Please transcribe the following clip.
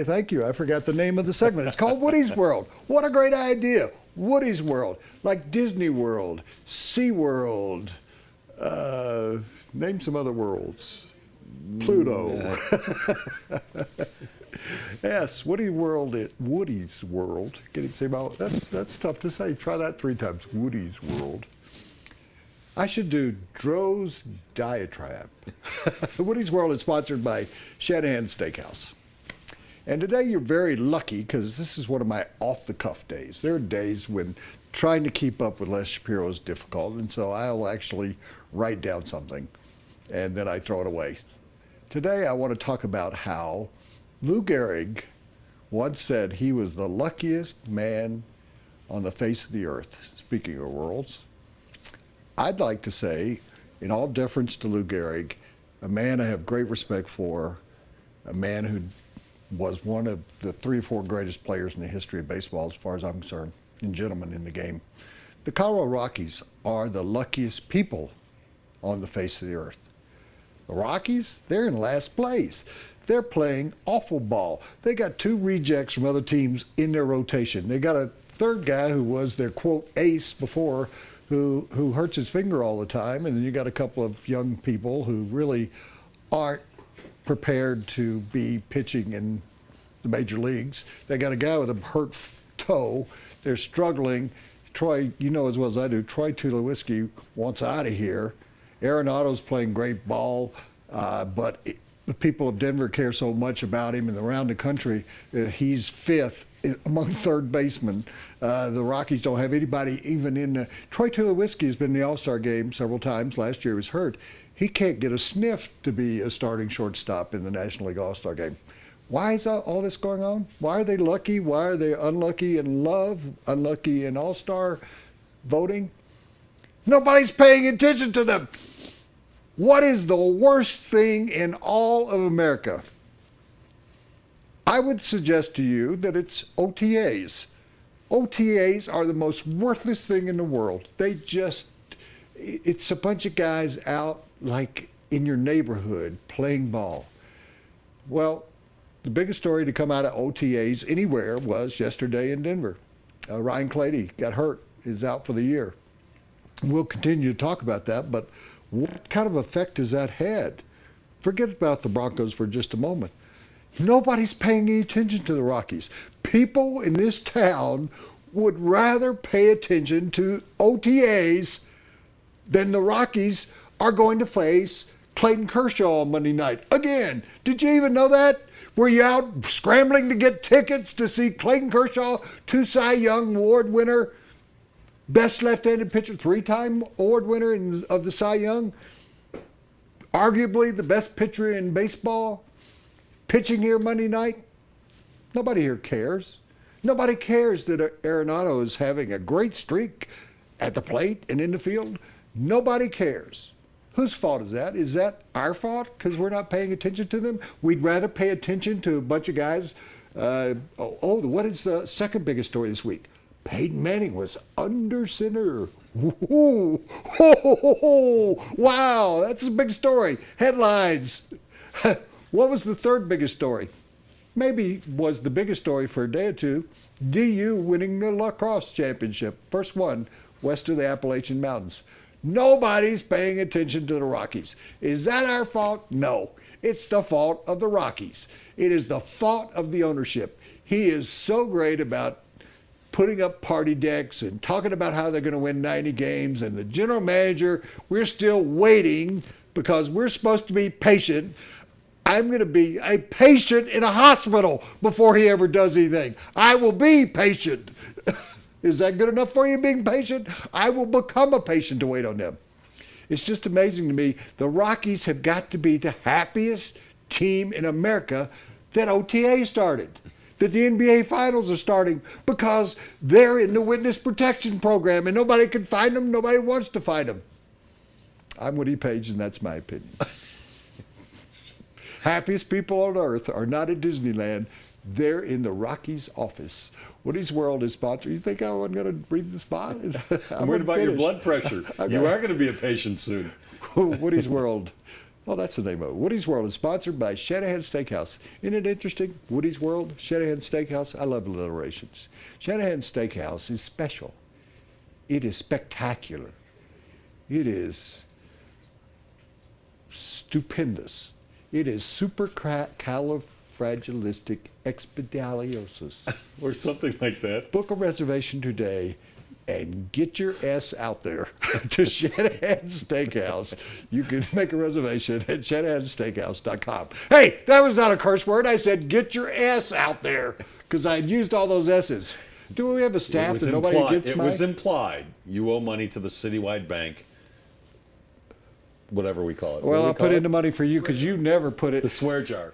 Thank you. I forgot the name of the segment. It's called Woody's World. What a great idea. Woody's World. Like Disney World, Sea World, name some other worlds. Pluto. Yes, Woody's World. Woody's World. Can you say about that's tough to say. Try that 3 times. Woody's World. I should do Dro's Diatribe. Woody's World is sponsored by Shanahan Steakhouse. And today you're very lucky because this is one of my off-the-cuff days. There are days when trying to keep up with Les Shapiro is difficult, and so I'll actually write down something and then I throw it away. Today I want to talk about how Lou Gehrig once said he was the luckiest man on the face of the earth, speaking of worlds. I'd like to say, in all deference to Lou Gehrig, a man I have great respect for, a man who was one of the 3 or 4 greatest players in the history of baseball, as far as I'm concerned, and gentlemen in the game. The Colorado Rockies are the luckiest people on the face of the earth. The Rockies, they're in last place. They're playing awful ball. They got 2 rejects from other teams in their rotation. They got a 3rd guy who was their, quote, ace before, who hurts his finger all the time, and then you got a couple of young people who really aren't prepared to be pitching in the major leagues. They got a guy with a hurt toe. They're struggling. Troy, you know as well as I do, Troy Tulowitzki wants out of here. Arenado's playing great ball, but the people of Denver care so much about him, and around the country, he's 5th among third basemen. The Rockies don't have anybody even in the... Troy Tulowitzki has been in the All-Star game several times. Last year he was hurt. He can't get a sniff to be a starting shortstop in the National League All-Star game. Why is all this going on? Why are they lucky? Why are they unlucky in love, unlucky in All-Star voting? Nobody's paying attention to them. What is the worst thing in all of America? I would suggest to you that it's OTAs. OTAs are the most worthless thing in the world. It's a bunch of guys out like in your neighborhood playing ball. Well, the biggest story to come out of OTAs anywhere was yesterday in Denver. Ryan Clady got hurt, is out for the year. We'll continue to talk about that, but what kind of effect has that had? Forget about the Broncos for just a moment. Nobody's paying any attention to the Rockies. People in this town would rather pay attention to OTAs than the Rockies are going to face Clayton Kershaw on Monday night. Again, did you even know that? Were you out scrambling to get tickets to see Clayton Kershaw, 2 Cy Young Award winner, best left-handed pitcher, 3-time award winner of the Cy Young, arguably the best pitcher in baseball, pitching here Monday night? Nobody here cares. Nobody cares that Arenado is having a great streak at the plate and in the field. Nobody cares. Whose fault is that? Is that our fault because we're not paying attention to them? We'd rather pay attention to a bunch of guys. What is the second biggest story this week? Peyton Manning was under center. Ooh, wow, that's a big story. Headlines. What was the 3rd biggest story? Maybe was the biggest story for a day or two. DU winning the lacrosse championship. First one west of the Appalachian Mountains. Nobody's paying attention to the Rockies. Is that our fault? No. It's the fault of the Rockies. It is the fault of the ownership. He is so great about putting up party decks and talking about how they're going to win 90 games. And the general manager, we're still waiting because we're supposed to be patient. I'm going to be a patient in a hospital before he ever does anything. I will be patient. Is that good enough for you, being patient? I will become a patient to wait on them. It's just amazing to me. The Rockies have got to be the happiest team in America that OTA started, that the NBA Finals are starting, because they're in the witness protection program and nobody can find them. Nobody wants to find them. I'm Woody Paige, and that's my opinion. Happiest people on earth are not at Disneyland. They're in the Rockies office. Woody's World is sponsored. You think I wasn't going to read the spot? I'm worried about your blood pressure. You are going to be a patient soon. Woody's World. Oh, that's the name of it. Woody's World is sponsored by Shanahan Steakhouse. Isn't it interesting? Woody's World, Shanahan Steakhouse. I love alliterations. Shanahan Steakhouse is special. It is spectacular. It is stupendous. It is supercalifragilisticexpialidocious. Or something like that. Book a reservation today and get your ass out there to Shanahan Steakhouse. You can make a reservation at shanahansteakhouse.com. Hey, that was not a curse word. I said get your ass out there because I used all those S's. Do we have a staff that nobody gets It was implied. You owe money to the Citywide Bank. Whatever we call it. Well, I'll put in the money for you because you never put it. The swear jar.